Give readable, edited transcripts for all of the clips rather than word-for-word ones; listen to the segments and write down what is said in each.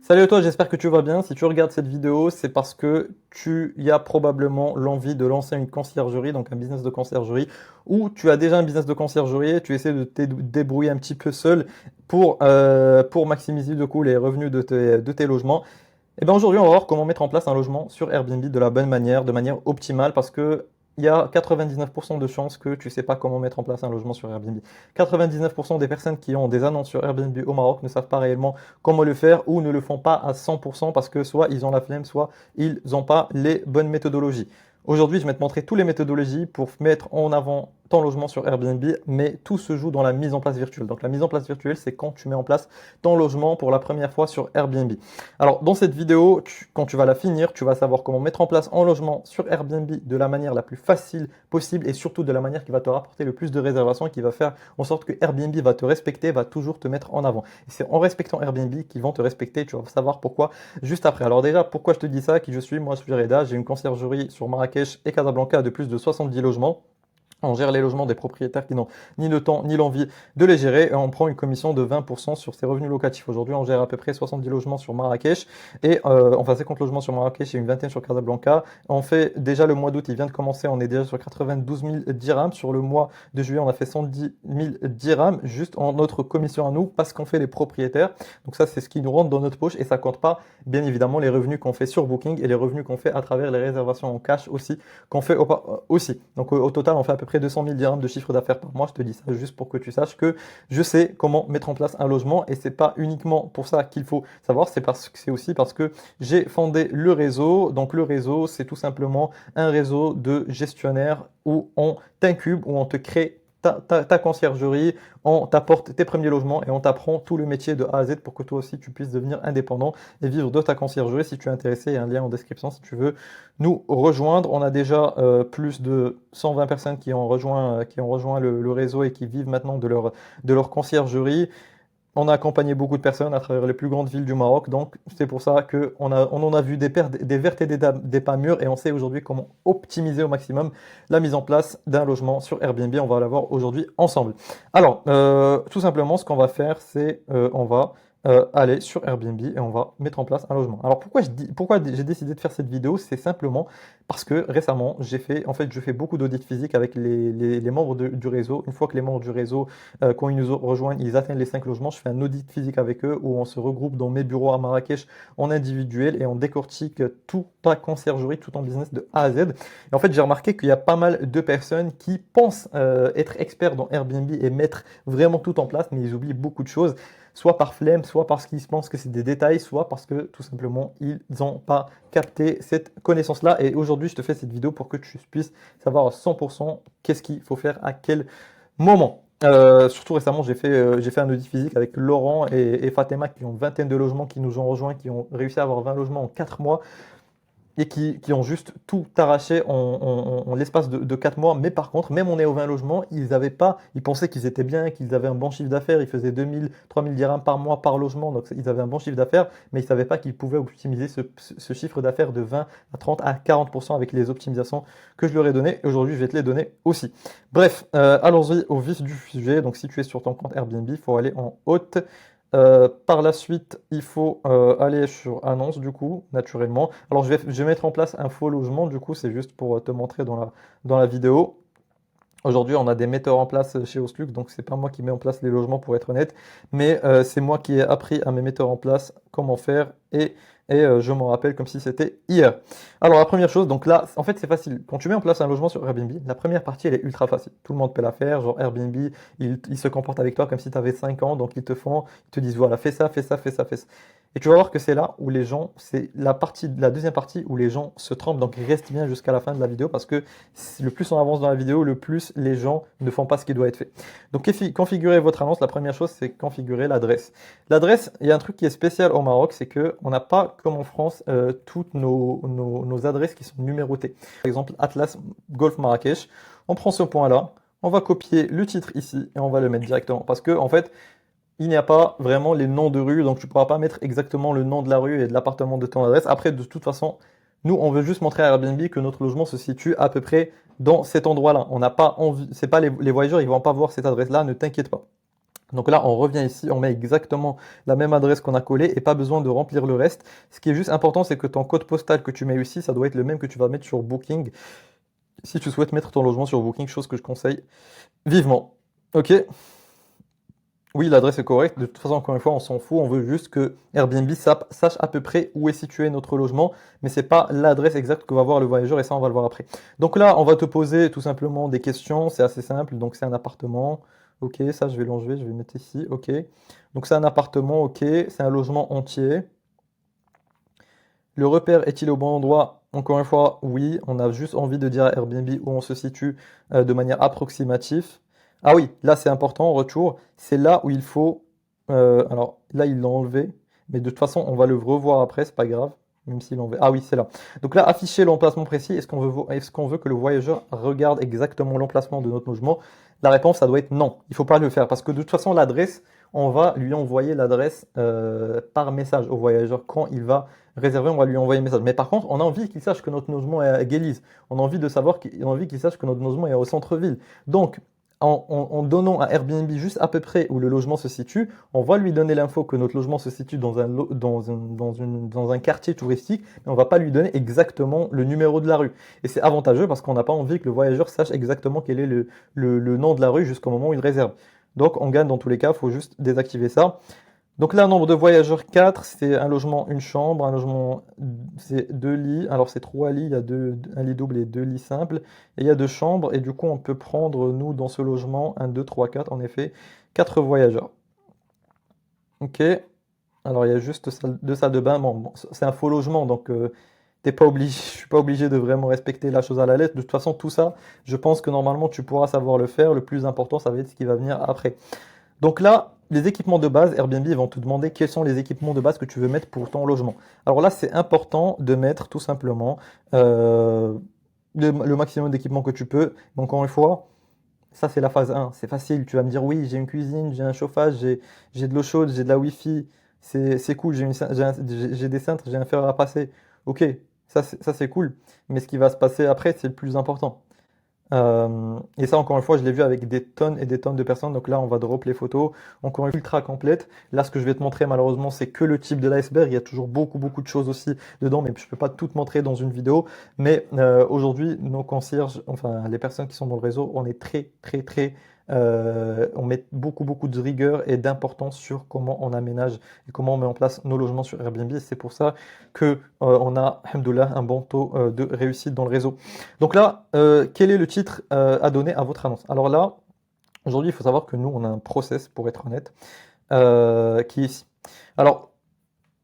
Salut à toi, j'espère que tu vas bien. Si tu regardes cette vidéo, c'est parce que tu y as probablement l'envie de lancer une conciergerie, donc un business de conciergerie, ou tu as déjà un business de conciergerie et tu essaies de te débrouiller un petit peu seul pour maximiser du coup les revenus de tes logements. Et bien aujourd'hui, on va voir comment mettre en place un logement sur Airbnb de la bonne manière, de manière optimale, parce que il y a 99% de chances que tu ne sais pas comment mettre en place un logement sur Airbnb. 99% des personnes qui ont des annonces sur Airbnb au Maroc ne savent pas réellement comment le faire ou ne le font pas à 100% parce que soit ils ont la flemme, soit ils n'ont pas les bonnes méthodologies. Aujourd'hui, je vais te montrer toutes les méthodologies pour mettre en avant ton logement sur Airbnb, mais tout se joue dans la mise en place virtuelle. Donc la mise en place virtuelle, c'est quand tu mets en place ton logement pour la première fois sur Airbnb. Alors, dans cette vidéo, quand tu vas la finir, tu vas savoir comment mettre en place un logement sur Airbnb de la manière la plus facile possible et surtout de la manière qui va te rapporter le plus de réservations et qui va faire en sorte que Airbnb va te respecter, va toujours te mettre en avant. Et c'est en respectant Airbnb qu'ils vont te respecter, tu vas savoir pourquoi juste après. Alors déjà, pourquoi je te dis ça, qui je suis? Moi, je suis Reda, j'ai une conciergerie sur Marrakech et Casablanca de plus de 70 logements. On gère les logements des propriétaires qui n'ont ni le temps ni l'envie de les gérer et on prend une commission de 20% sur ces revenus locatifs. Aujourd'hui, on gère à peu près 70 logements sur Marrakech et enfin 50 logements sur Marrakech et une vingtaine sur Casablanca. On fait déjà le mois d'août, il vient de commencer, on est déjà sur 92 000 dirhams. Sur le mois de juillet, on a fait 110 000 dirhams juste en notre commission à nous parce qu'on fait les propriétaires. Donc ça, c'est ce qui nous rentre dans notre poche et ça compte pas, bien évidemment, les revenus qu'on fait sur Booking et les revenus qu'on fait à travers les réservations en cash aussi, qu'on fait aussi. Donc au total, on fait à peu près 200 000 dirhams de chiffre d'affaires par mois. Je te dis ça juste pour que tu saches que je sais comment mettre en place un logement et c'est pas uniquement pour ça qu'il faut savoir, c'est aussi parce que j'ai fondé le réseau. Donc le réseau, c'est tout simplement un réseau de gestionnaires où on t'incube, où on te crée ta conciergerie, on t'apporte tes premiers logements et on t'apprend tout le métier de A à Z pour que toi aussi tu puisses devenir indépendant et vivre de ta conciergerie. Si tu es intéressé, il y a un lien en description si tu veux nous rejoindre. On a déjà plus de 120 personnes qui ont rejoint le réseau et qui vivent maintenant de leur conciergerie. On a accompagné beaucoup de personnes à travers les plus grandes villes du Maroc, donc c'est pour ça qu'on en a vu des vertes et des pas mûres, et on sait aujourd'hui comment optimiser au maximum la mise en place d'un logement sur Airbnb. On va la voir aujourd'hui ensemble. Alors, tout simplement, ce qu'on va faire, c'est on va aller sur Airbnb et on va mettre en place un logement. Alors pourquoi j'ai décidé de faire cette vidéo? C'est simplement parce que récemment, je fais beaucoup d'audits physiques avec les membres du réseau. Une fois que les membres du réseau quand ils nous rejoignent, ils atteignent les 5 logements. Je fais un audit physique avec eux où on se regroupe dans mes bureaux à Marrakech en individuel et on décortique toute ta conciergerie, tout ton business de A à Z. Et en fait, j'ai remarqué qu'il y a pas mal de personnes qui pensent être experts dans Airbnb et mettre vraiment tout en place, mais ils oublient beaucoup de choses, soit par flemme, soit parce qu'ils pensent que c'est des détails, soit parce que tout simplement ils n'ont pas capté cette connaissance-là. Et aujourd'hui, je te fais cette vidéo pour que tu puisses savoir à 100% qu'est-ce qu'il faut faire à quel moment. Surtout récemment, j'ai fait un audit physique avec Laurent et Fatema qui ont une vingtaine de logements qui nous ont rejoints, qui ont réussi à avoir 20 logements en 4 mois et qui ont juste tout arraché en l'espace de 4 mois. Mais par contre, même on est au 20 logements, ils pensaient qu'ils étaient bien, qu'ils avaient un bon chiffre d'affaires, ils faisaient 2000, 3000 dirhams par mois par logement, donc ils avaient un bon chiffre d'affaires, mais ils ne savaient pas qu'ils pouvaient optimiser ce chiffre d'affaires de 20 à 30 à 40% avec les optimisations que je leur ai données. Et aujourd'hui, je vais te les donner aussi. Bref, allons-y au vif du sujet. Donc si tu es sur ton compte Airbnb, il faut aller en haute. Par la suite, il faut aller sur annonce du coup, naturellement. Alors je vais mettre en place un faux logement du coup, c'est juste pour te montrer dans la vidéo. Aujourd'hui, on a des metteurs en place chez Oslux, donc c'est pas moi qui mets en place les logements pour être honnête, mais c'est moi qui ai appris à mes metteurs en place comment faire et je m'en rappelle comme si c'était hier. Alors la première chose, donc là, en fait c'est facile. Quand tu mets en place un logement sur Airbnb, la première partie elle est ultra facile. Tout le monde peut la faire, genre Airbnb, ils se comportent avec toi comme si tu avais 5 ans, donc ils te disent voilà, fais ça, fais ça, fais ça, fais ça. Et tu vas voir que c'est là où les gens, c'est la deuxième partie où les gens se trompent, donc reste bien jusqu'à la fin de la vidéo parce que le plus on avance dans la vidéo, le plus les gens ne font pas ce qui doit être fait. Donc configurer votre annonce, la première chose c'est configurer l'adresse. L'adresse, il y a un truc qui est spécial au Maroc, c'est que on n'a pas comme en France toutes nos adresses qui sont numérotées. Par exemple, Atlas Golf Marrakech, on prend ce point-là, on va copier le titre ici et on va le mettre directement parce que en fait, il n'y a pas vraiment les noms de rue, donc tu ne pourras pas mettre exactement le nom de la rue et de l'appartement de ton adresse. Après, de toute façon, nous, on veut juste montrer à Airbnb que notre logement se situe à peu près dans cet endroit-là. On n'a pas envie, c'est pas les voyageurs, ils vont pas voir cette adresse-là, ne t'inquiète pas. Donc là, on revient ici, on met exactement la même adresse qu'on a collée et pas besoin de remplir le reste. Ce qui est juste important, c'est que ton code postal que tu mets ici, ça doit être le même que tu vas mettre sur Booking. Si tu souhaites mettre ton logement sur Booking, chose que je conseille vivement. Ok? Oui, l'adresse est correcte. De toute façon, encore une fois, on s'en fout. On veut juste que Airbnb sache à peu près où est situé notre logement, mais c'est pas l'adresse exacte que va voir le voyageur et ça, on va le voir après. Donc là, on va te poser tout simplement des questions. C'est assez simple. Donc c'est un appartement. Ok, ça, je vais l'enlever. Je vais le mettre ici. Ok. Donc c'est un appartement. Ok. C'est un logement entier. Le repère est-il au bon endroit? Encore une fois, oui. On a juste envie de dire à Airbnb où on se situe de manière approximative. Ah oui, là c'est important, en retour. C'est là où il faut. Alors là, il l'a enlevé. Mais de toute façon, on va le revoir après, c'est pas grave. Même s'il l'a enlevé. Ah oui, c'est là. Donc là, afficher l'emplacement précis. Est-ce qu'on veut que le voyageur regarde exactement l'emplacement de notre logement? La réponse, ça doit être non. Il faut pas le faire parce que de toute façon, l'adresse, on va lui envoyer l'adresse par message au voyageur quand il va réservé, on va lui envoyer un message. Mais par contre, on a envie qu'il sache que notre logement est à Guélise. On a envie de savoir on a envie qu'il sache que notre logement est au centre-ville. Donc, en donnant à Airbnb juste à peu près où le logement se situe, on va lui donner l'info que notre logement se situe dans un quartier touristique, mais on va pas lui donner exactement le numéro de la rue. Et c'est avantageux parce qu'on n'a pas envie que le voyageur sache exactement quel est le nom de la rue jusqu'au moment où il réserve. Donc on gagne dans tous les cas, il faut juste désactiver ça. Donc là, nombre de voyageurs 4, c'est un logement, une chambre, un logement, c'est 2 lits. Alors c'est 3 lits, il y a un lit double et 2 lits simples. Et il y a 2 chambres, et du coup on peut prendre, nous, dans ce logement, 1, 2, 3, 4, en effet, 4 voyageurs. Ok, alors il y a juste 2 salles de bain. Bon, c'est un faux logement, donc t'es pas obligé, je suis pas obligé de vraiment respecter la chose à la lettre. De toute façon, tout ça, je pense que normalement tu pourras savoir le faire. Le plus important, ça va être ce qui va venir après. Donc là, les équipements de base, Airbnb ils vont te demander quels sont les équipements de base que tu veux mettre pour ton logement. Alors là, c'est important de mettre tout simplement euh, le maximum d'équipements que tu peux. Donc encore une fois, ça c'est la phase 1. C'est facile. Tu vas me dire oui, j'ai une cuisine, j'ai un chauffage, j'ai de l'eau chaude, j'ai de la Wi-Fi. C'est cool, j'ai des cintres, j'ai un fer à passer. Ok, ça c'est cool. Mais ce qui va se passer après, c'est le plus important. Et ça, encore une fois, je l'ai vu avec des tonnes et des tonnes de personnes. Donc là, on va drop les photos. Encore une fois, ultra complète. Là, ce que je vais te montrer, malheureusement, c'est que le type de l'iceberg. Il y a toujours beaucoup, beaucoup de choses aussi dedans, mais je peux pas tout te montrer dans une vidéo. Mais aujourd'hui, nos concierges, enfin, les personnes qui sont dans le réseau, on est très, très, très. On met beaucoup, beaucoup de rigueur et d'importance sur comment on aménage et comment on met en place nos logements sur Airbnb. C'est pour ça que on a, alhamdoulilah, un bon taux de réussite dans le réseau. Donc là, quel est le titre à donner à votre annonce? Alors là, aujourd'hui, il faut savoir que nous, on a un process, pour être honnête, qui est ici. Alors,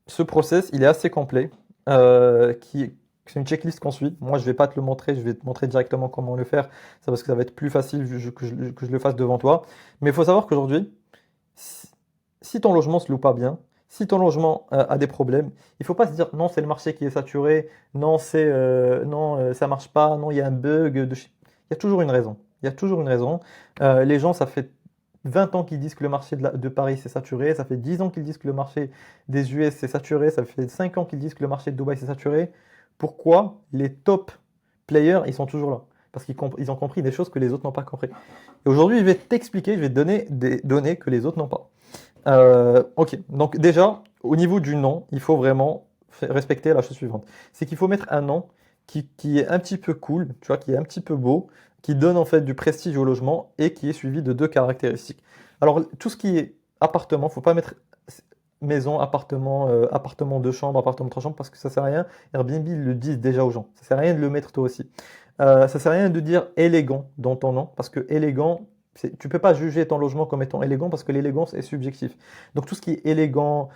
ce process, il est assez complet, c'est une checklist qu'on suit. Moi, je vais pas te le montrer, je vais te montrer directement comment le faire. C'est parce que ça va être plus facile que je le fasse devant toi. Mais il faut savoir qu'aujourd'hui, si, si ton logement se loue pas bien, si ton logement a des problèmes, il faut pas se dire non, c'est le marché qui est saturé, non, ça marche pas, non, il y a un bug. Il y a toujours une raison. Il y a toujours une raison. Les gens, ça fait 20 ans qu'ils disent que le marché de Paris c'est saturé, ça fait 10 ans qu'ils disent que le marché des US c'est saturé, ça fait 5 ans qu'ils disent que le marché de Dubaï c'est saturé. Pourquoi les top players, ils sont toujours là? Parce qu'ils ont compris des choses que les autres n'ont pas compris. Et aujourd'hui, je vais t'expliquer, je vais te donner des données que les autres n'ont pas. Ok, donc déjà, au niveau du nom, il faut vraiment respecter la chose suivante. C'est qu'il faut mettre un nom qui est un petit peu cool, tu vois, qui est un petit peu beau, qui donne en fait du prestige au logement et qui est suivi de 2 caractéristiques. Alors, tout ce qui est appartement, faut pas mettre maison, appartement, appartement 2 chambres, appartement 3 chambres, parce que ça sert à rien. Airbnb ils le disent déjà aux gens. Ça sert à rien de le mettre toi aussi. Ça sert à rien de dire élégant dans ton nom, parce que élégant, tu peux pas juger ton logement comme étant élégant parce que l'élégance est subjectif. Donc tout ce qui est élégant,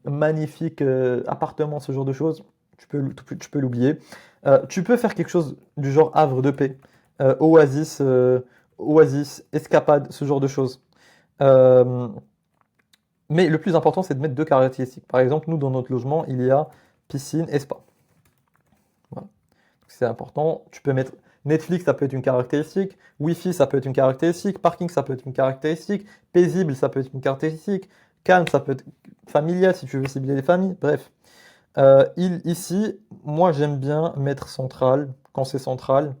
magnifique, appartement, ce genre de choses, tu peux l'oublier. Tu peux faire quelque chose du genre havre de paix, oasis, escapade, ce genre de choses. Euh, mais le plus important, c'est de mettre 2 caractéristiques. Par exemple, nous, dans notre logement, il y a piscine et spa. Voilà. C'est important. Tu peux mettre Netflix, ça peut être une caractéristique. Wi-Fi, ça peut être une caractéristique. Parking, ça peut être une caractéristique. Paisible, ça peut être une caractéristique. Calme, ça peut être familial si tu veux cibler les familles. Bref. Ici, moi, j'aime bien mettre central quand c'est central.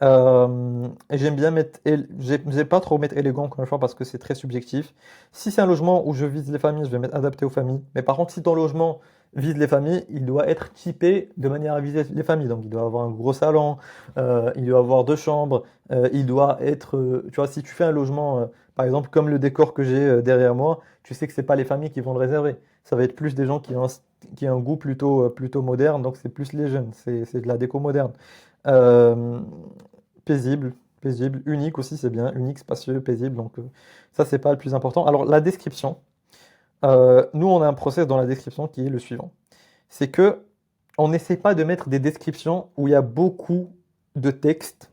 Et j'aime bien mettre, j'aime pas trop mettre élégant encore une fois parce que c'est très subjectif. Si c'est un logement où je vise les familles, je vais mettre adapté aux familles. Mais par contre, si ton logement vise les familles, il doit être typé de manière à viser les familles. Donc il doit avoir un gros salon, il doit avoir deux chambres, il doit être, tu vois, si tu fais un logement, par exemple comme le décor que j'ai derrière moi, tu sais que c'est pas les familles qui vont le réserver. Ça va être plus des gens qui ont un goût plutôt moderne, donc c'est plus les jeunes, c'est de la déco moderne. Euh, Paisible, paisible, unique aussi, c'est bien, unique, spacieux, paisible, donc ça c'est pas le plus important. Alors la description, nous on a un process dans la description qui est le suivant. C'est que on n'essaie pas de mettre des descriptions où il y a beaucoup de texte,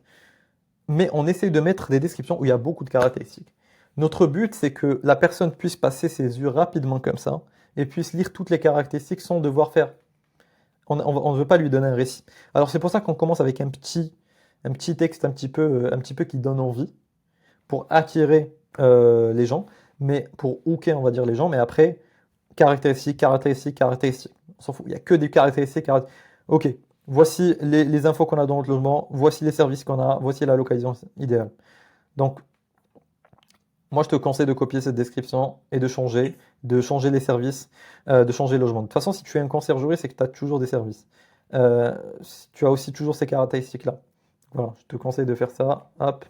mais on essaie de mettre des descriptions où il y a beaucoup de caractéristiques. Notre but, c'est que la personne puisse passer ses yeux rapidement comme ça et puisse lire toutes les caractéristiques sans devoir faire. On ne veut pas lui donner un récit. Alors c'est pour ça qu'on commence avec un petit texte un petit peu qui donne envie pour attirer les gens, mais pour hooker, on va dire, les gens. Mais après, caractéristiques, caractéristiques, caractéristiques. On s'en fout. Il n'y a que des caractéristiques. Ok, voici les infos qu'on a dans notre logement, voici les services qu'on a, voici la localisation idéale. Donc, moi, je te conseille de copier cette description et de changer les services, de changer le logement. De toute façon, si tu as une conciergerie, c'est que tu as toujours des services. Euh, Tu as aussi toujours ces caractéristiques-là. Voilà, je te conseille de faire ça. Hop.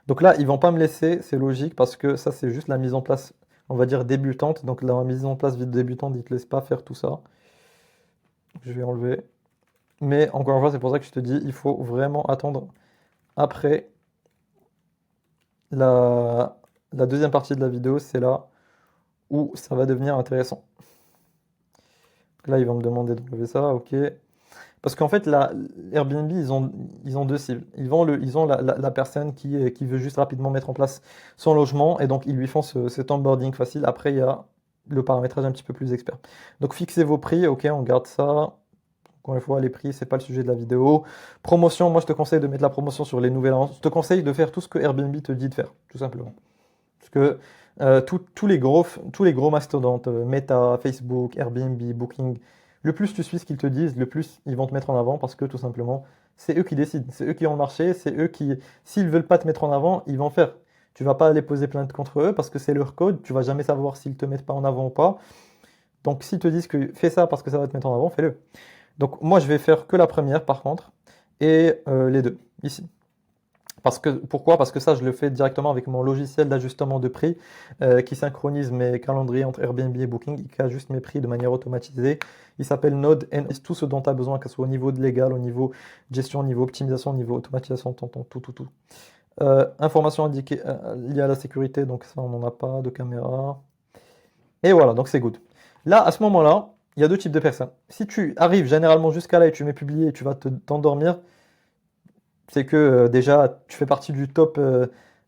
Donc là, ils vont pas me laisser, c'est logique, parce que ça, c'est juste la mise en place, on va dire débutante. Donc la mise en place vite débutante, ils te laissent pas faire tout ça. Je vais enlever. Mais encore une fois, c'est pour ça que je te dis, il faut vraiment attendre après la, la deuxième partie de la vidéo, c'est là où ça va devenir intéressant. Donc là, ils vont me demander d'enlever ça, ok. Parce qu'en fait, là, Airbnb, ils ont deux cibles. Ils ont la personne qui veut juste rapidement mettre en place son logement et donc ils lui font cet onboarding facile. Après, il y a le paramétrage un petit peu plus expert. Donc fixez vos prix, ok, on garde ça. Encore une fois, les prix, c'est pas le sujet de la vidéo. Promotion, moi je te conseille de mettre la promotion sur les nouvelles annonces. Je te conseille de faire tout ce que Airbnb te dit de faire, tout simplement. Parce que tous les gros mastodontes, Meta, Facebook, Airbnb, Booking, le plus tu suis ce qu'ils te disent, le plus ils vont te mettre en avant parce que tout simplement, c'est eux qui décident, c'est eux qui ont le marché, c'est eux qui, s'ils veulent pas te mettre en avant, ils vont faire. Tu vas pas aller poser plainte contre eux parce que c'est leur code, tu vas jamais savoir s'ils te mettent pas en avant ou pas. Donc s'ils te disent que fais ça parce que ça va te mettre en avant, fais-le. Donc moi je vais faire que la première par contre et les deux ici. Pourquoi? Parce que ça, je le fais directement avec mon logiciel d'ajustement de prix qui synchronise mes calendriers entre Airbnb et Booking et qui ajuste mes prix de manière automatisée. Il s'appelle Node and tout ce dont tu as besoin, que ce soit au niveau de légal, au niveau gestion, au niveau optimisation, au niveau automatisation, tout. Informations indiquées liées à la sécurité, donc ça, on n'en a pas de caméra. Et voilà, donc c'est good. Là, à ce moment-là, il y a deux types de personnes. Si tu arrives généralement jusqu'à là et tu mets publier et tu vas t'endormir, c'est que déjà tu fais partie du top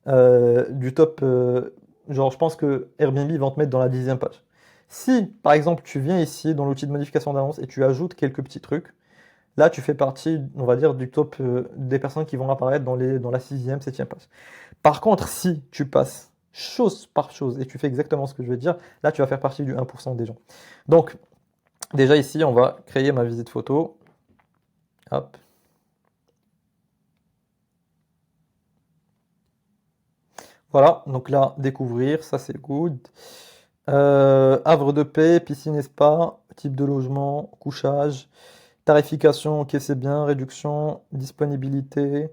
genre je pense que Airbnb va te mettre dans la 10e page. Si par exemple tu viens ici dans l'outil de modification d'annonce et tu ajoutes quelques petits trucs, là tu fais partie on va dire du top des personnes qui vont apparaître dans la 6e, 7e page. Par contre si tu passes chose par chose et tu fais exactement ce que je vais dire, là tu vas faire partie du 1% des gens. Donc déjà ici on va créer ma visite photo. Hop. Voilà, donc là, découvrir, ça c'est good. Havre de paix, piscine et spa, type de logement, couchage, tarification, ok c'est bien, réduction, disponibilité,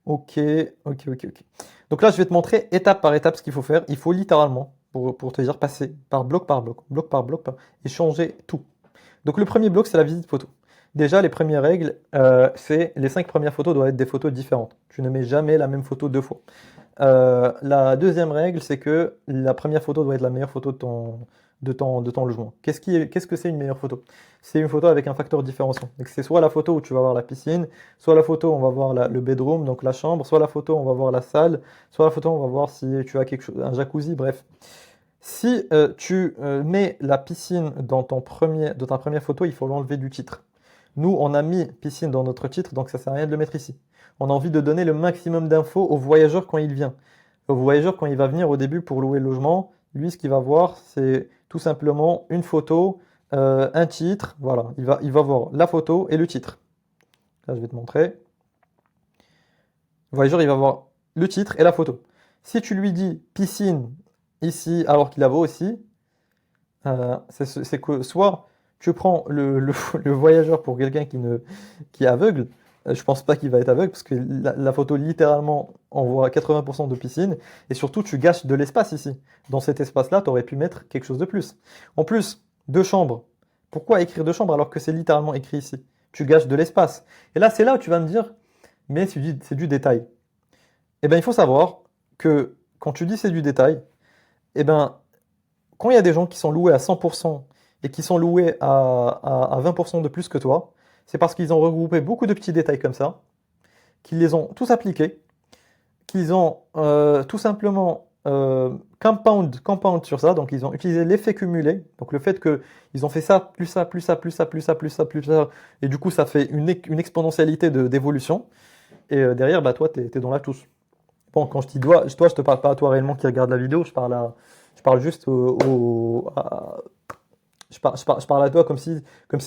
ok, ok. Donc là, je vais te montrer étape par étape ce qu'il faut faire. Il faut littéralement, pour te dire, passer par bloc, et changer tout. Donc le premier bloc, c'est la visite photo. Déjà, les premières règles, c'est les 5 premières photos doivent être des photos différentes. Tu ne mets jamais la même photo deux fois. La deuxième règle, c'est que la première photo doit être la meilleure photo de ton logement. Qu'est-ce que c'est une meilleure photo? C'est une photo avec un facteur différenciant. Donc, c'est soit la photo où tu vas voir la piscine, soit la photo où on va voir le bedroom, donc la chambre, soit la photo où on va voir la salle, soit la photo où on va voir si tu as quelque chose, un jacuzzi, bref. Si tu mets la piscine dans dans ta première photo, il faut l'enlever du titre. Nous, on a mis piscine dans notre titre, donc ça sert à rien de le mettre ici. On a envie de donner le maximum d'infos au voyageur quand il vient. Au voyageur, quand il va venir au début pour louer le logement, lui, ce qu'il va voir, c'est tout simplement une photo, un titre. Voilà, il va voir la photo et le titre. Là, je vais te montrer. Le voyageur, il va voir le titre et la photo. Si tu lui dis piscine ici alors qu'il la voit aussi, c'est que soit tu prends le voyageur pour quelqu'un qui est aveugle, je pense pas qu'il va être aveugle parce que la photo littéralement envoie 80% de piscine et surtout tu gâches de l'espace ici. Dans cet espace-là, tu aurais pu mettre quelque chose de plus. En plus, deux chambres. Pourquoi écrire deux chambres alors que c'est littéralement écrit ici? Tu gâches de l'espace. Et là, c'est là où tu vas me dire, mais c'est du détail. Eh bien, il faut savoir que quand tu dis c'est du détail, eh ben, quand il y a des gens qui sont loués à 100% et qui sont loués à 20% de plus que toi, c'est parce qu'ils ont regroupé beaucoup de petits détails comme ça, qu'ils les ont tous appliqués, qu'ils ont tout simplement compound sur ça, donc ils ont utilisé l'effet cumulé, donc le fait qu'ils ont fait ça, plus ça, plus ça, plus ça, plus ça, plus ça, plus ça, et du coup ça fait une exponentialité d'évolution, et derrière, bah, toi, t'es dans la touche. Bon, quand je dis toi, je te parle pas à toi réellement qui regarde la vidéo, je parle juste je parle à toi comme si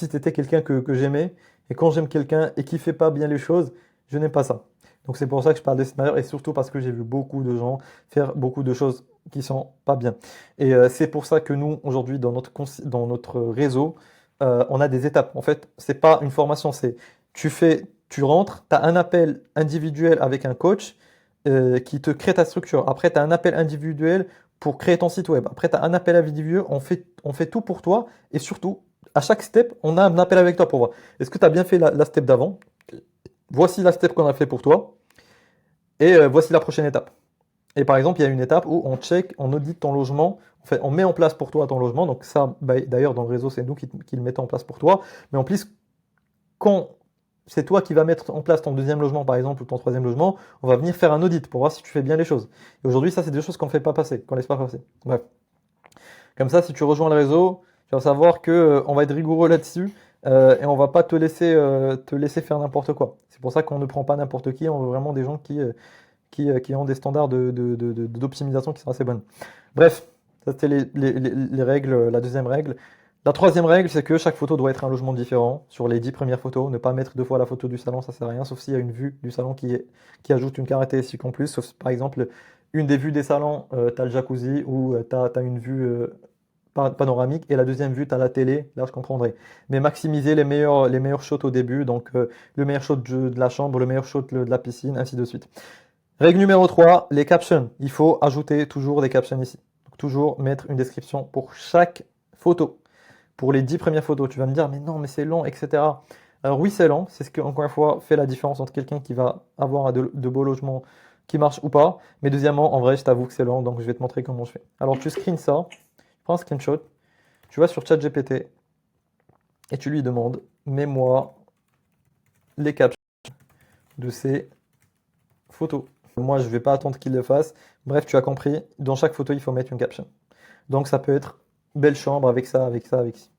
tu étais quelqu'un que j'aimais. Et quand j'aime quelqu'un et qui fait pas bien les choses, je n'aime pas ça. Donc c'est pour ça que je parle de cette manière et surtout parce que j'ai vu beaucoup de gens faire beaucoup de choses qui sont pas bien. Et c'est pour ça que nous, aujourd'hui, dans notre réseau, on a des étapes. En fait, c'est pas une formation, c'est tu rentres, tu as un appel individuel avec un coach qui te crée ta structure. Après, tu as un appel individuel pour créer ton site web. Après, tu as un appel individuel, on fait tout pour toi. Et surtout, à chaque step, on a un appel avec toi pour voir. Est-ce que tu as bien fait la step d'avant? Voici la step qu'on a fait pour toi. Et voici la prochaine étape. Et par exemple, il y a une étape où on check, on audite ton logement. En fait, on met en place pour toi ton logement. Donc ça, bah, d'ailleurs, dans le réseau, c'est nous qui le mettons en place pour toi. Mais en plus, quand c'est toi qui vas mettre en place ton deuxième logement, par exemple, ou ton troisième logement, on va venir faire un audit pour voir si tu fais bien les choses. Et aujourd'hui, ça, c'est des choses qu'on ne fait pas passer, qu'on laisse pas passer. Bref. Comme ça, si tu rejoins le réseau, tu vas savoir que on va être rigoureux là-dessus et on va pas te laisser faire n'importe quoi. C'est pour ça qu'on ne prend pas n'importe qui, on veut vraiment des gens qui ont des standards d'optimisation qui sont assez bonnes. Bref, ça c'était les règles, la deuxième règle. La troisième règle, c'est que chaque photo doit être un logement différent. Sur les 10 premières photos, ne pas mettre deux fois la photo du salon, ça sert à rien, sauf s'il y a une vue du salon qui ajoute une caractéristique en plus. Sauf si, par exemple, une des vues des salons, tu as le jacuzzi ou tu as une vue panoramique et la deuxième vue, tu as la télé, là je comprendrais. Mais maximiser les meilleurs shots au début, donc le meilleur shot de la chambre, le meilleur shot de la piscine, ainsi de suite. Règle numéro 3, les captions. Il faut ajouter toujours des captions ici. Donc, toujours mettre une description pour chaque photo. Pour les 10 premières photos, tu vas me dire, mais non, mais c'est long, etc. Alors oui, c'est long. C'est ce qui, encore une fois, fait la différence entre quelqu'un qui va avoir de beaux logements qui marchent ou pas. Mais deuxièmement, en vrai, je t'avoue que c'est long, donc je vais te montrer comment je fais. Alors tu screens ça, tu prends un screenshot, tu vas sur ChatGPT et tu lui demandes, mets-moi les captions de ces photos. Moi, je ne vais pas attendre qu'il le fasse. Bref, tu as compris, dans chaque photo, il faut mettre une caption. Donc ça peut être belle chambre avec ça, avec ça, avec ça.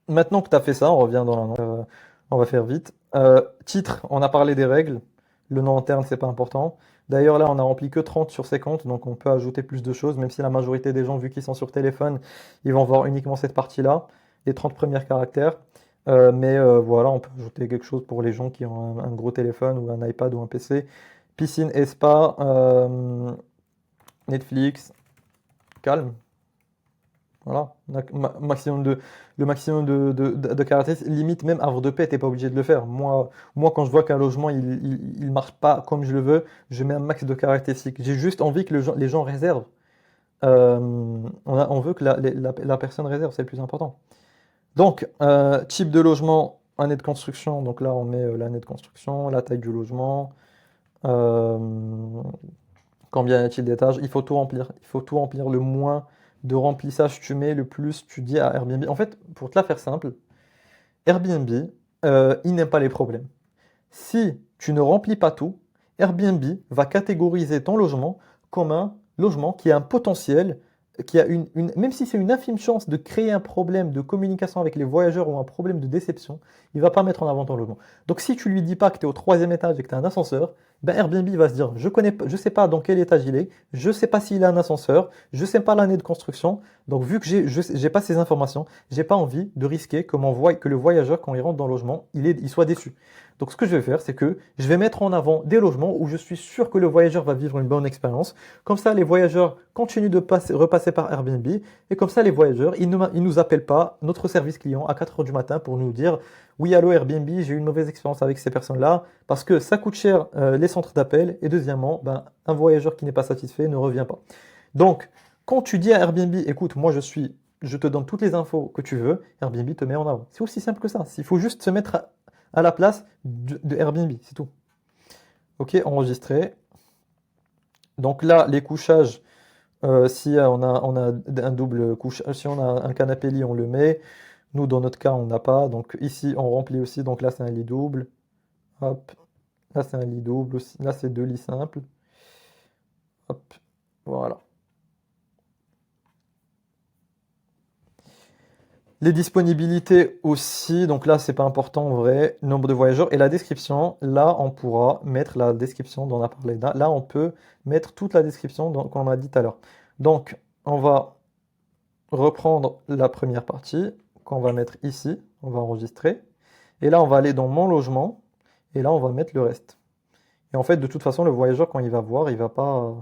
Maintenant que tu as fait ça, on revient dans la nom. On va faire vite. Titre, on a parlé des règles. Le nom interne, c'est pas important. D'ailleurs, là, on a rempli que 30 sur 50, donc on peut ajouter plus de choses, même si la majorité des gens, vu qu'ils sont sur téléphone, ils vont voir uniquement cette partie-là, les 30 premiers caractères. Mais voilà, on peut ajouter quelque chose pour les gens qui ont un gros téléphone ou un iPad ou un PC. Piscine et spa, Netflix, calme. Voilà, le maximum de caractères, limite même havre de paix, t'es pas obligé de le faire. Moi quand je vois qu'un logement il marche pas comme je le veux, je mets un max de caractéristiques. J'ai juste envie que les gens réservent. On veut que la personne réserve, c'est le plus important. Donc, type de logement, année de construction. Donc là, on met l'année de construction, la taille du logement, euh, combien y a-t-il d'étages. Il faut tout remplir. Il faut tout remplir. Le moins de remplissage tu mets, le plus tu dis à Airbnb. En fait, pour te la faire simple, Airbnb, il n'aime pas les problèmes. Si tu ne remplis pas tout, Airbnb va catégoriser ton logement comme un logement qui a un potentiel, qui a même si c'est une infime chance de créer un problème de communication avec les voyageurs ou un problème de déception, il va pas mettre en avant ton logement. Donc si tu lui dis pas que tu es au troisième étage et que tu as un ascenseur, ben Airbnb va se dire, je sais pas dans quel étage il est, je sais pas s'il a un ascenseur, je sais pas l'année de construction, donc vu que j'ai pas ces informations, j'ai pas envie de risquer que le voyageur, quand il rentre dans le logement, il soit déçu. Donc ce que je vais faire, c'est que je vais mettre en avant des logements où je suis sûr que le voyageur va vivre une bonne expérience. Comme ça, les voyageurs continuent de repasser par Airbnb. Et comme ça, les voyageurs, ils nous appellent pas notre service client à 4 heures du matin pour nous dire, oui, allô Airbnb, j'ai eu une mauvaise expérience avec ces personnes-là, parce que ça coûte cher les centres d'appel. Et deuxièmement, ben, un voyageur qui n'est pas satisfait ne revient pas. Donc, quand tu dis à Airbnb, écoute, je te donne toutes les infos que tu veux, Airbnb te met en avant. C'est aussi simple que ça. Il faut juste se mettre à la place de Airbnb, c'est tout. Ok, enregistré. Donc là, les couchages, si on a un double couchage, si on a un canapé lit, on le met. Nous, dans notre cas, on n'a pas. Donc ici, on remplit aussi. Donc là, c'est un lit double. Hop. Là, c'est un lit double aussi. Là, c'est deux lits simples. Hop. Voilà. Les disponibilités aussi, donc là c'est pas important en vrai, nombre de voyageurs et la description, là on pourra mettre la description dont on a parlé. Là on peut mettre toute la description qu'on a dit tout à l'heure. Donc on va reprendre la première partie qu'on va mettre ici, on va enregistrer et là on va aller dans mon logement et là on va mettre le reste. Et en fait de toute façon le voyageur quand il va voir, il va pas.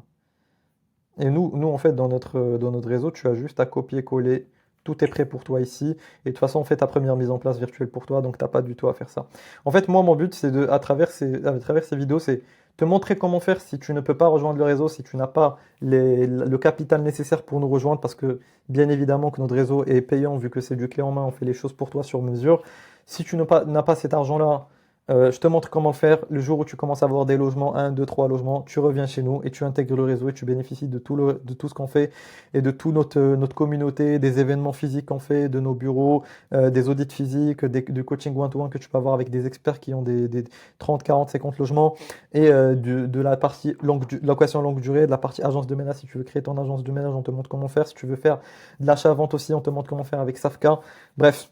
Et nous en fait dans notre réseau, tu as juste à copier-coller. Tout est prêt pour toi ici. Et de toute façon, on fait ta première mise en place virtuelle pour toi, donc t'as pas du tout à faire ça. En fait, moi, mon but, c'est à travers ces vidéos, c'est te montrer comment faire si tu ne peux pas rejoindre le réseau, si tu n'as pas le capital nécessaire pour nous rejoindre, parce que bien évidemment que notre réseau est payant, vu que c'est du clé en main, on fait les choses pour toi sur mesure. Si tu n'as pas cet argent-là, je te montre comment le faire. Le jour où tu commences à avoir des logements, un, 2, 3 logements, tu reviens chez nous et tu intègres le réseau et tu bénéficies de tout ce qu'on fait et de toute notre communauté, des événements physiques qu'on fait, de nos bureaux, des audits physiques, du coaching one-to-one que tu peux avoir avec des experts qui ont des 30, 40, 50 logements et de la partie location longue durée, de la partie agence de ménage. Si tu veux créer ton agence de ménage, on te montre comment faire. Si tu veux faire de l'achat-vente aussi, on te montre comment faire avec Safka. Bref,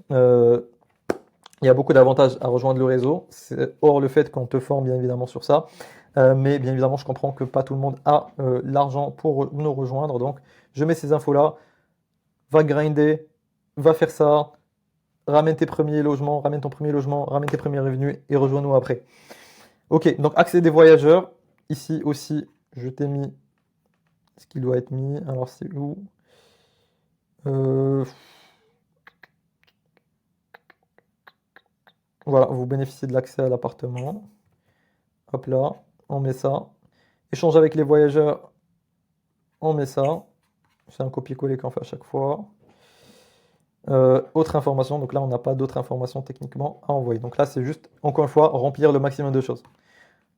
il y a beaucoup d'avantages à rejoindre le réseau, hors le fait qu'on te forme bien évidemment sur ça. Mais bien évidemment, je comprends que pas tout le monde a l'argent pour nous rejoindre. Donc, je mets ces infos-là. Va grinder, va faire ça, ramène tes premiers logements, ramène ton premier logement, ramène tes premiers revenus et rejoins-nous après. Ok, donc accès des voyageurs. Ici aussi, je t'ai mis ce qui doit être mis. Alors, c'est où? Euh, Voilà, vous bénéficiez de l'accès à l'appartement. Hop là, on met ça. Échange avec les voyageurs, on met ça. C'est un copier-coller qu'on fait à chaque fois. Autre information, donc là on n'a pas d'autres informations techniquement à envoyer. Donc là c'est juste, encore une fois, remplir le maximum de choses.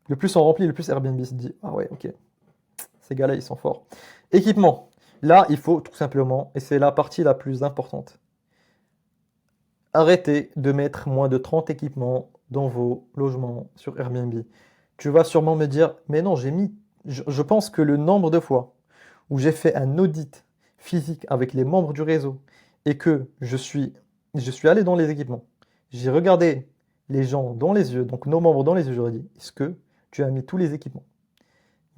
Le plus on remplit, le plus Airbnb se dit, ah ouais, ok, ces gars-là ils sont forts. Équipement, là il faut tout simplement, et c'est la partie la plus importante, arrêtez de mettre moins de 30 équipements dans vos logements sur Airbnb. Tu vas sûrement me dire, mais non, je pense que le nombre de fois où j'ai fait un audit physique avec les membres du réseau et que je suis allé dans les équipements, j'ai regardé les gens dans les yeux, donc nos membres dans les yeux, je leur ai dit, est-ce que tu as mis tous les équipements?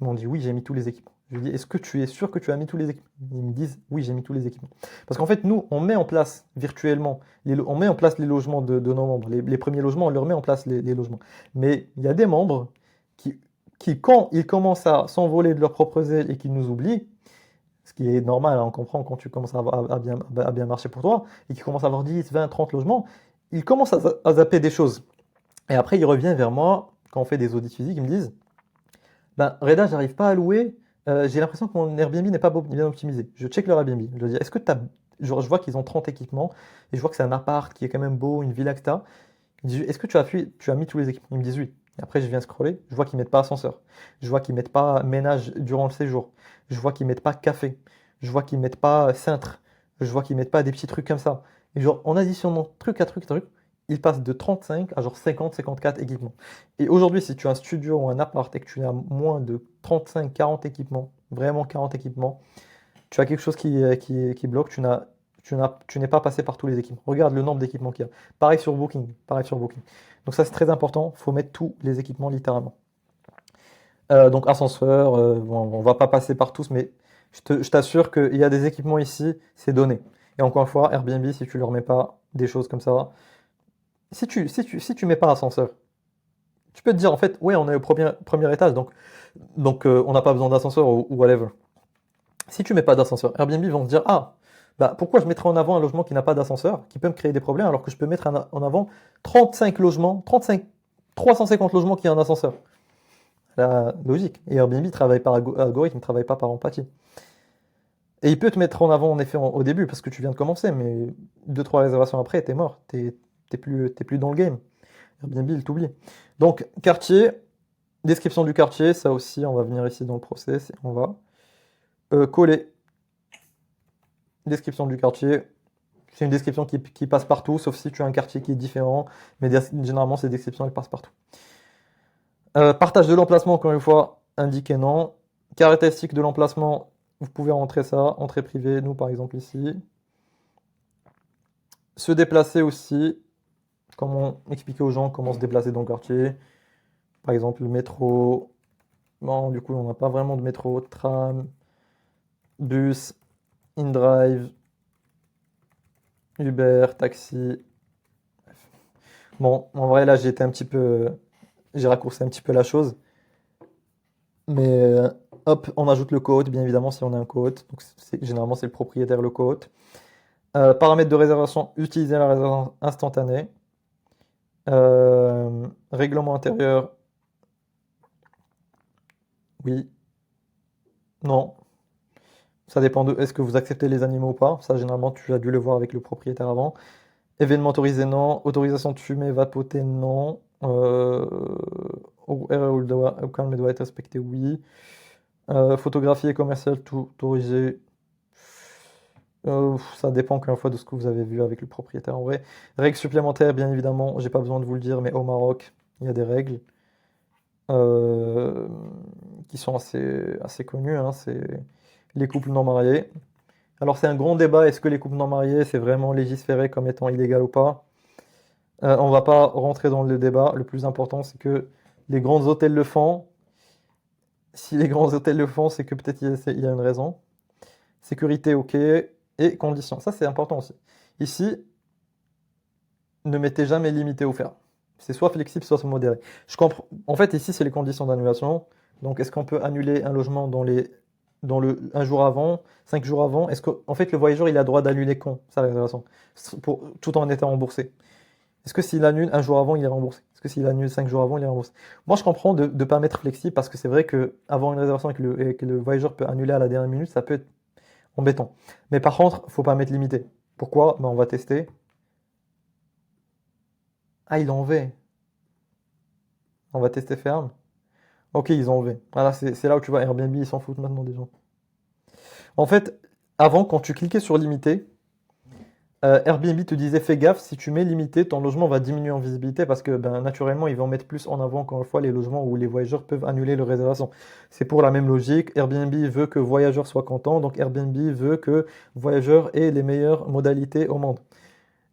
Ils m'ont dit, oui, j'ai mis tous les équipements. Je lui ai dit, est-ce que tu es sûr que tu as mis tous les équipements? Ils me disent, oui, j'ai mis tous les équipements. Parce qu'en fait, nous, on met en place virtuellement, on met en place les logements de nos membres. Les premiers logements, on leur met en place les logements. Mais il y a des membres quand ils commencent à s'envoler de leurs propres ailes et qu'ils nous oublient, ce qui est normal, hein, on comprend quand tu commences à bien marcher pour toi, et qu'ils commencent à avoir 10, 20, 30 logements, ils commencent à zapper des choses. Et après, ils reviennent vers moi, quand on fait des audits physiques, ils me disent, ben, Reda, j'arrive pas à louer. J'ai l'impression que mon Airbnb n'est pas bien optimisé. Je check leur Airbnb. Je leur dis, est-ce que tu as. Je vois qu'ils ont 30 équipements et je vois que c'est un appart qui est quand même beau, une villa, etc. Ils disent, est-ce que tu as mis tous les équipements? Ils me disent oui. Et après, je viens scroller. Je vois qu'ils mettent pas ascenseur. Je vois qu'ils mettent pas ménage durant le séjour. Je vois qu'ils mettent pas café. Je vois qu'ils mettent pas cintre. Je vois qu'ils mettent pas des petits trucs comme ça. Et genre, en additionnant truc à truc à truc, ils passent de 35 à genre 50, 54 équipements. Et aujourd'hui, si tu as un studio ou un appart et que tu as moins de 35, 40 équipements, vraiment 40 équipements, tu as quelque chose qui bloque, tu n'es pas passé par tous les équipements. Regarde le nombre d'équipements qu'il y a. Pareil sur Booking, pareil sur Booking. Donc ça, c'est très important, il faut mettre tous les équipements littéralement. Donc ascenseur, bon, on va pas passer par tous, mais je t'assure qu'il y a des équipements ici, c'est donné. Et encore une fois, Airbnb, si tu leur mets pas des choses comme ça, si tu mets pas ascenseur, tu peux te dire en fait, ouais, on est au premier étage, donc on n'a pas besoin d'ascenseur ou whatever. Si tu mets pas d'ascenseur, Airbnb vont se dire, ah, bah pourquoi je mettrais en avant un logement qui n'a pas d'ascenseur, qui peut me créer des problèmes, alors que je peux mettre en avant 35 logements, 350 logements qui ont un ascenseur. La logique. Et Airbnb travaille par algorithme, ne travaille pas par empathie. Et il peut te mettre en avant en effet au début parce que tu viens de commencer, mais deux trois réservations après, t'es mort, t'es plus dans le game. Airbnb, il t'oublie. Donc, quartier, description du quartier, ça aussi, on va venir ici dans le process et on va coller. Description du quartier, c'est une description qui passe partout, sauf si tu as un quartier qui est différent, mais généralement, ces descriptions, elles passent partout. Partage de l'emplacement, encore une fois, indiqué non. Caractéristiques de l'emplacement, vous pouvez rentrer ça, entrée privée, nous par exemple ici. Se déplacer aussi, comment expliquer aux gens comment se déplacer dans le quartier. Par exemple, le métro. Bon, du coup, on n'a pas vraiment de métro, tram, bus, InDrive, Uber, taxi. Bon, en vrai, là, j'ai raccourci un petit peu la chose. Mais hop, on ajoute le code, bien évidemment, si on a un code. Donc, généralement, c'est le propriétaire, le code. Paramètres de réservation, utiliser la réservation instantanée. Règlement intérieur, oui, non. Ça dépend de est-ce que vous acceptez les animaux ou pas. Ça, généralement, tu as dû le voir avec le propriétaire avant. Événement autorisé, non. Autorisation de fumer, vapoter, non. Au calme doit être respecté, oui. Photographie et commercial, tout autorisé. Ça dépend encore une fois de ce que vous avez vu avec le propriétaire en vrai. Règles supplémentaires, bien évidemment, j'ai pas besoin de vous le dire, mais au Maroc, il y a des règles euh, qui sont assez connues, hein, c'est les couples non mariés. Alors c'est un grand débat, est-ce que les couples non mariés, c'est vraiment légiféré comme étant illégal ou pas? On va pas rentrer dans le débat, le plus important c'est que les grands hôtels le font. Si les grands hôtels le font, c'est que peut-être il y a une raison. Sécurité, ok. Et conditions. Ça, c'est important aussi. Ici, ne mettez jamais limité ou ferme. C'est soit flexible, soit modéré. Je comprends. En fait, ici, c'est les conditions d'annulation. Donc, est-ce qu'on peut annuler un logement un jour avant, 5 jours avant? Est-ce que, en fait, le voyageur, il a droit d'annuler quand sa réservation, tout en étant remboursé? Est-ce que s'il annule un jour avant, il est remboursé? Est-ce que s'il annule 5 jours avant, il est remboursé? Moi, je comprends de ne pas mettre flexible parce que c'est vrai que avoir une réservation et que le voyageur peut annuler à la dernière minute, ça peut être embêtant. Mais par contre, faut pas mettre limité. Pourquoi? Ben, on va tester. Ah, il a enlevé. On va tester ferme. Ok, ils ont enlevé. Voilà, c'est là où tu vois Airbnb, ils s'en foutent maintenant des gens. En fait, avant, quand tu cliquais sur limité, Airbnb te disait fais gaffe, si tu mets limité, ton logement va diminuer en visibilité parce que ben, naturellement, ils vont mettre plus en avant encore une fois les logements où les voyageurs peuvent annuler leur réservation. C'est pour la même logique. Airbnb veut que voyageurs soient contents, donc Airbnb veut que voyageurs aient les meilleures modalités au monde.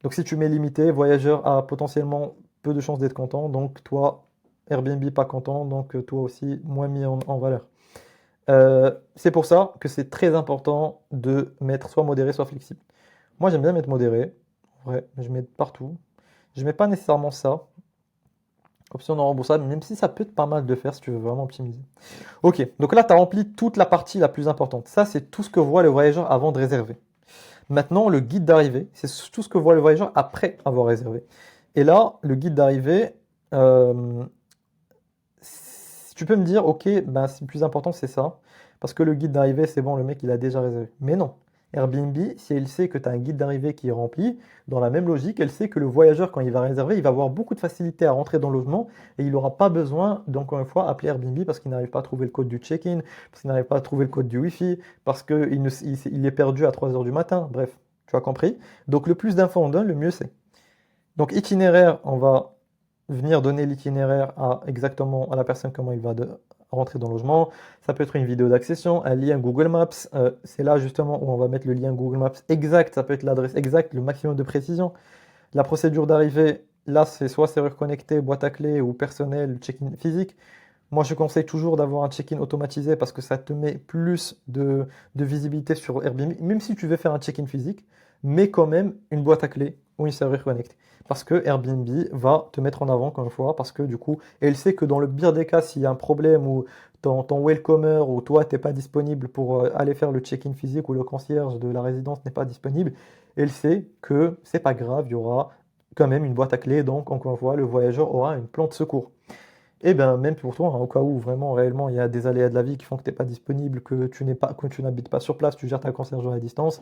Donc si tu mets limité, voyageur a potentiellement peu de chances d'être content, donc toi, Airbnb pas content, donc toi aussi moins mis en valeur. C'est pour ça que c'est très important de mettre soit modéré, soit flexible. Moi j'aime bien mettre modéré, ouais, je mets partout. Je mets pas nécessairement ça, option non remboursable, même si ça peut être pas mal de faire si tu veux vraiment optimiser. Ok, donc là tu as rempli toute la partie la plus importante. Ça c'est tout ce que voit le voyageur avant de réserver. Maintenant, le guide d'arrivée, c'est tout ce que voit le voyageur après avoir réservé. Et là, le guide d'arrivée, euh, tu peux me dire, ok, ben, le plus important, c'est ça. Parce que le guide d'arrivée, c'est bon, le mec, il a déjà réservé. Mais non. Airbnb, si elle sait que tu as un guide d'arrivée qui est rempli, dans la même logique, elle sait que le voyageur, quand il va réserver, il va avoir beaucoup de facilité à rentrer dans le logement et il n'aura pas besoin, d'encore une fois, appeler Airbnb parce qu'il n'arrive pas à trouver le code du check-in, parce qu'il n'arrive pas à trouver le code du Wi-Fi, parce qu'il est perdu à 3 heures du matin. Bref, tu as compris. Donc le plus d'infos on donne, le mieux c'est. Donc itinéraire, on va venir donner l'itinéraire exactement à la personne comment il va rentrer dans le logement. Ça peut être une vidéo d'accession, un lien Google Maps. C'est là justement où on va mettre le lien Google Maps exact. Ça peut être l'adresse exacte, le maximum de précision. La procédure d'arrivée, là c'est soit serrure connectée, boîte à clés ou personnel, check-in physique. Moi, je conseille toujours d'avoir un check-in automatisé parce que ça te met plus de visibilité sur Airbnb, même si tu veux faire un check-in physique, mais quand même une boîte à clés ou une serrure connect. Parce que Airbnb va te mettre en avant, comme une fois, parce que du coup, elle sait que dans le pire des cas, s'il y a un problème ou ton welcomer ou toi, t'es pas disponible pour aller faire le check-in physique ou le concierge de la résidence n'est pas disponible, elle sait que c'est pas grave, il y aura quand même une boîte à clés, donc encore une fois, le voyageur aura une plan de secours. Et bien, même pour toi, hein, au cas où vraiment, réellement, il y a des aléas de la vie qui font que tu n'es pas disponible, que tu n'habites pas sur place, tu gères ta conciergerie à distance,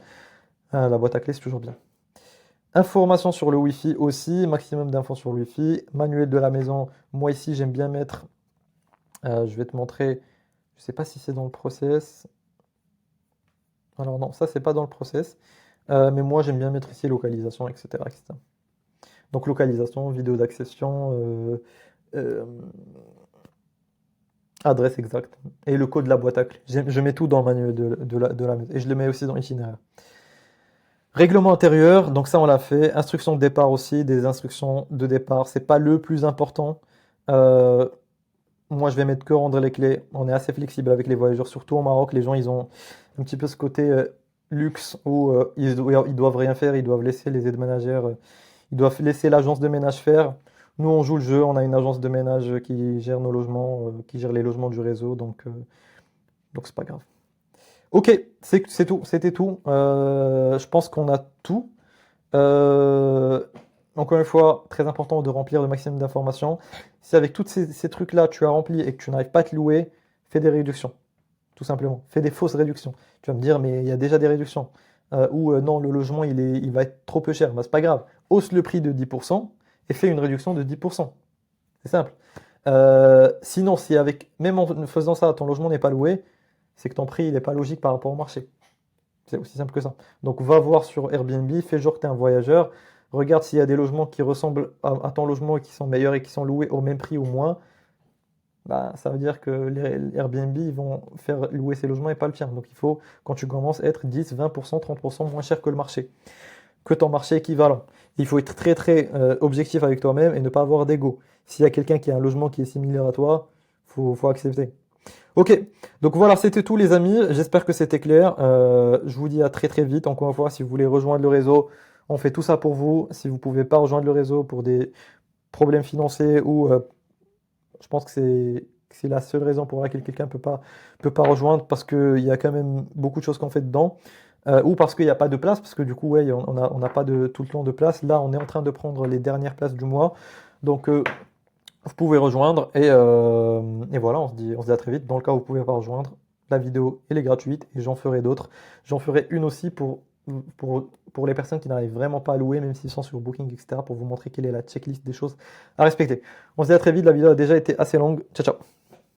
la boîte à clés, c'est toujours bien. Information sur le Wi-Fi aussi, maximum d'infos sur le Wi-Fi. Manuel de la maison, moi ici, j'aime bien mettre, je vais te montrer, je sais pas si c'est dans le process. Alors non, ça, c'est pas dans le process. Mais moi, j'aime bien mettre ici localisation, etc., etc. Donc, localisation, vidéo d'accession, euh, adresse exacte. Et le code de la boîte à clés. Je mets tout dans le manuel de la maison. Et je le mets aussi dans l'itinéraire. Règlement intérieur, donc ça on l'a fait. Instructions de départ aussi, des instructions de départ. C'est pas le plus important. Euh, Moi je vais mettre que rendre les clés. On est assez flexible avec les voyageurs, surtout au Maroc. Les gens ils ont un petit peu ce côté luxe où ils doivent rien faire, ils doivent laisser les aides ménagères, ils doivent laisser l'agence de ménage faire. Nous on joue le jeu, on a une agence de ménage qui gère nos logements, qui gère les logements du réseau, donc c'est pas grave. Ok, c'est tout, c'était tout. Je pense qu'on a tout. Euh, Encore une fois, très important de remplir le maximum d'informations. Si avec tous ces trucs-là, tu as rempli et que tu n'arrives pas à te louer, fais des réductions, tout simplement. Fais des fausses réductions. Tu vas me dire, mais il y a déjà des réductions. Ou non, le logement, il va être trop peu cher. Bah, c'est pas grave. Hausse le prix de 10% et fais une réduction de 10%. C'est simple. Sinon, si même en faisant ça, ton logement n'est pas loué, c'est que ton prix, il n'est pas logique par rapport au marché. C'est aussi simple que ça. Donc va voir sur Airbnb, fais genre que tu es un voyageur, regarde s'il y a des logements qui ressemblent à ton logement et qui sont meilleurs et qui sont loués au même prix ou moins. Bah, ça veut dire que les Airbnb ils vont faire louer ces logements et pas le tien. Donc il faut, quand tu commences, être 10, 20%, 30% moins cher que le marché, que ton marché équivalent. Il faut être très très objectif avec toi-même et ne pas avoir d'ego. S'il y a quelqu'un qui a un logement qui est similaire à toi, faut accepter. Ok, donc voilà, c'était tout les amis. J'espère que c'était clair. Je vous dis à très très vite. Encore une fois, si vous voulez rejoindre le réseau, on fait tout ça pour vous. Si vous pouvez pas rejoindre le réseau pour des problèmes financiers ou je pense que c'est la seule raison pour laquelle quelqu'un peut pas rejoindre parce qu'il y a quand même beaucoup de choses qu'on fait dedans. Ou parce qu'il n'y a pas de place, parce que du coup, ouais, on n'a pas tout le temps de place. Là, on est en train de prendre les dernières places du mois. Donc, vous pouvez rejoindre et voilà, on se dit à très vite. Dans le cas où vous pouvez pas rejoindre, la vidéo elle est gratuite et j'en ferai d'autres. J'en ferai une aussi pour les personnes qui n'arrivent vraiment pas à louer, même s'ils sont sur Booking, etc., pour vous montrer quelle est la checklist des choses à respecter. On se dit à très vite, la vidéo a déjà été assez longue. Ciao, ciao.